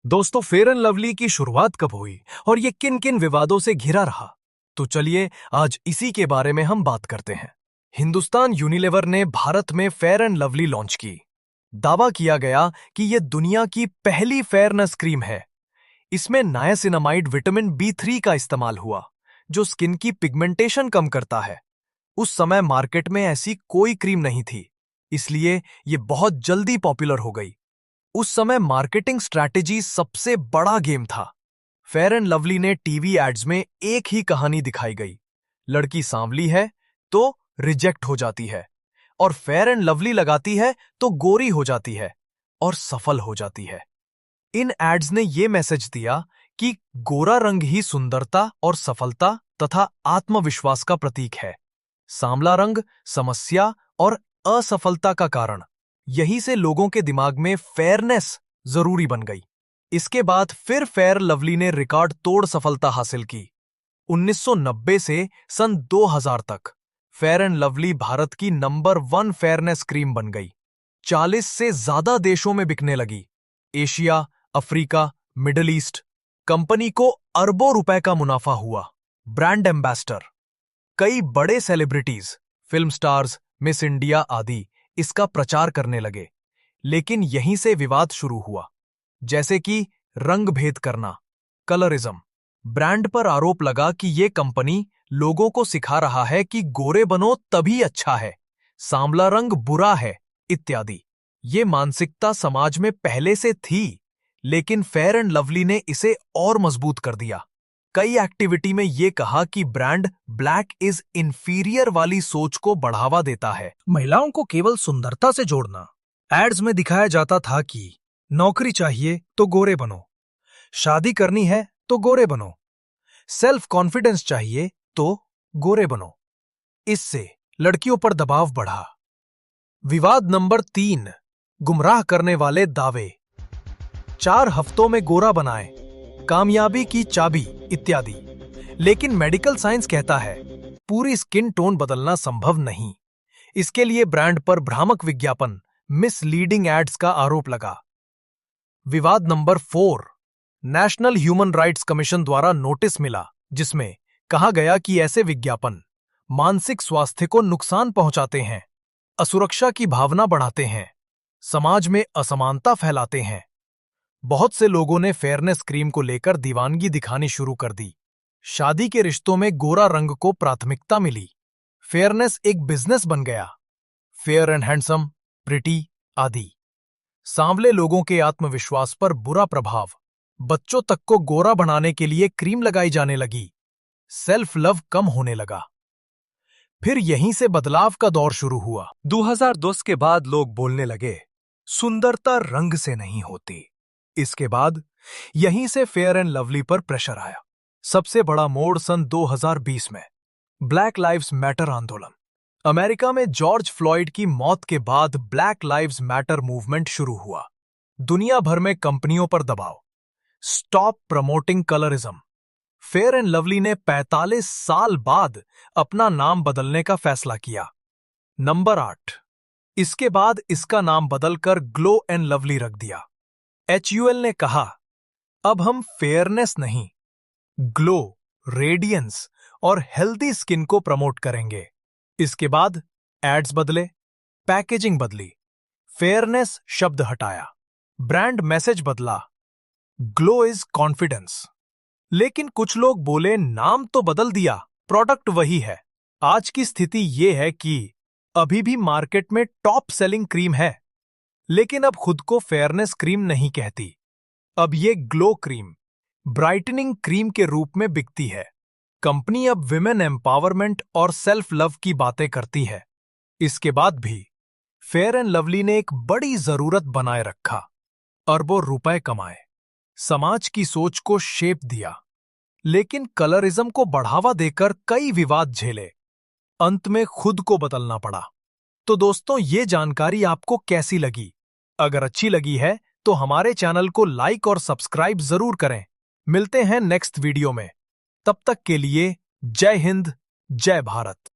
दोस्तों, fair and lovely की शुरुआत कब हुई और ये किन किन विवादों से घिरा रहा? तो चलिए आज इसी के बारे में हम बात करते हैं। हिंदुस्तान यूनिलीवर ने भारत में फेयर एंड लवली लॉन्च की। दावा किया गया कि यह दुनिया की पहली फेयरनेस क्रीम है। इसमें नायासिनामाइड विटामिन B3 का इस्तेमाल हुआ, जो स्किन की पिगमेंटेशन कम करता है। उस समय मार्केट में ऐसी कोई क्रीम नहीं थी, इसलिए ये बहुत जल्दी पॉपुलर हो गई। उस समय मार्केटिंग स्ट्रैटेजी सबसे बड़ा गेम था। फेयर एंड लवली ने टीवी एड्स में एक ही कहानी दिखाई गई। लड़की सांवली है तो रिजेक्ट हो जाती है, और फेयर एंड लवली लगाती है तो गोरी हो जाती है और सफल हो जाती है। इन एड्स ने यह मैसेज दिया कि गोरा रंग ही सुंदरता और सफलता तथा आत्मविश्वास का प्रतीक है। सांवला रंग समस्या और असफलता का कारण। यहीं से लोगों के दिमाग में फेयरनेस जरूरी बन गई। इसके बाद फिर फेयर लवली ने रिकॉर्ड तोड़ सफलता हासिल की। 1990 से सन 2000 तक फेयर एंड लवली भारत की नंबर 1 फेयरनेस क्रीम बन गई। 40 से ज्यादा देशों में बिकने लगी। Asia, Africa, middle east. Company को अरबों रुपए का मुनाफा हुआ। ब्रांड एम्बेसडर, कई बड़े celebrities, film stars, miss India आदि इसका प्रचार करने लगे। लेकिन यहीं से विवाद शुरू हुआ, जैसे कि रंग भेद करना, कलरिज्म। ब्रांड पर आरोप लगा कि ये कंपनी लोगों को सिखा रहा है कि गोरे बनो तभी अच्छा है, सांवला रंग बुरा है, इत्यादि। ये मानसिकता समाज में पहले से थी, लेकिन फेयर एंड लवली ने इसे और मजबूत कर दिया। कई एक्टिविटी में ये कहा कि ब्रांड ब्लैक इज इंफीरियर वाली सोच को बढ़ावा देता है। महिलाओं को केवल सुंदरता से जोड़ना। एड्स में दिखाया जाता था कि नौकरी चाहिए तो गोरे बनो, शादी करनी है तो गोरे बनो, सेल्फ कॉन्फिडेंस चाहिए तो गोरे बनो। इससे लड़कियों पर दबाव बढ़ा। विवाद नंबर 3, गुमराह करने वाले दावे। 4 हफ्तों में गोरा बनाए, कामयाबी की चाबी, इत्यादि। लेकिन मेडिकल साइंस कहता है पूरी स्किन टोन बदलना संभव नहीं। इसके लिए ब्रांड पर भ्रामक विज्ञापन, मिसलीडिंग एड्स का आरोप लगा। विवाद number 4, national human rights commission द्वारा नोटिस मिला, जिसमें कहा गया कि ऐसे विज्ञापन मानसिक स्वास्थ्य को नुकसान पहुंचाते हैं, असुरक्षा की भावना बढ़ाते हैं, समाज में असमानता फैलाते हैं। बहुत से लोगों ने फेयरनेस क्रीम को लेकर दीवानगी दिखानी शुरू कर दी। शादी के रिश्तों में गोरा रंग को प्राथमिकता मिली। फेयरनेस एक बिजनेस बन गया। फेयर एंड हैंडसम, प्रिटी आदि। सांवले लोगों के आत्मविश्वास पर बुरा प्रभाव। बच्चों तक को गोरा बनाने के लिए क्रीम लगाई जाने लगी। सेल्फ लव कम होने लगा। फिर यहीं से बदलाव का दौर शुरू हुआ। 2010 के बाद लोग बोलने लगे, सुंदरता रंग से नहीं होती। इसके बाद यहीं से फेयर एंड लवली पर प्रेशर आया। सबसे बड़ा मोड़ सन 2020 में ब्लैक लाइव्स मैटर आंदोलन। अमेरिका में जॉर्ज फ्लॉयड की मौत के बाद ब्लैक लाइव्स मैटर मूवमेंट शुरू हुआ। दुनिया भर में कंपनियों पर दबाव, stop promoting colourism. Fair and lovely ने 45 साल बाद अपना नाम बदलने का फैसला किया। नंबर 8, इसके बाद इसका नाम बदलकर ग्लो एंड लवली रख दिया। HUL ने कहा, अब हम फेयरनेस नहीं, ग्लो, रेडियंस और हेल्दी स्किन को प्रमोट करेंगे। इसके बाद एड्स बदले, पैकेजिंग बदली, फेयरनेस शब्द हटाया, ब्रांड मैसेज बदला, ग्लो इज कॉन्फिडेंस। लेकिन कुछ लोग बोले, नाम तो बदल दिया, प्रोडक्ट वही है। आज की स्थिति यह है कि अभी भी मार्केट में टॉप सेलिंग क्रीम है, लेकिन अब खुद को फेयरनेस क्रीम नहीं कहती। अब ये ग्लो क्रीम, ब्राइटनिंग क्रीम के रूप में बिकती है। कंपनी अब विमेन एम्पावरमेंट और सेल्फ लव की बातें करती है। इसके बाद भी फेयर एंड लवली ने एक बड़ी जरूरत बनाए रखा, अरबों रुपए कमाए, समाज की सोच को शेप दिया, लेकिन कलरिज्म को बढ़ावा देकर कई विवाद झेले। अंत में खुद को बदलना पड़ा। तो दोस्तों, ये जानकारी आपको कैसी लगी? अगर अच्छी लगी है तो हमारे चैनल को लाइक और सब्सक्राइब जरूर करें। मिलते हैं नेक्स्ट वीडियो में। तब तक के लिए जय हिंद, जय भारत।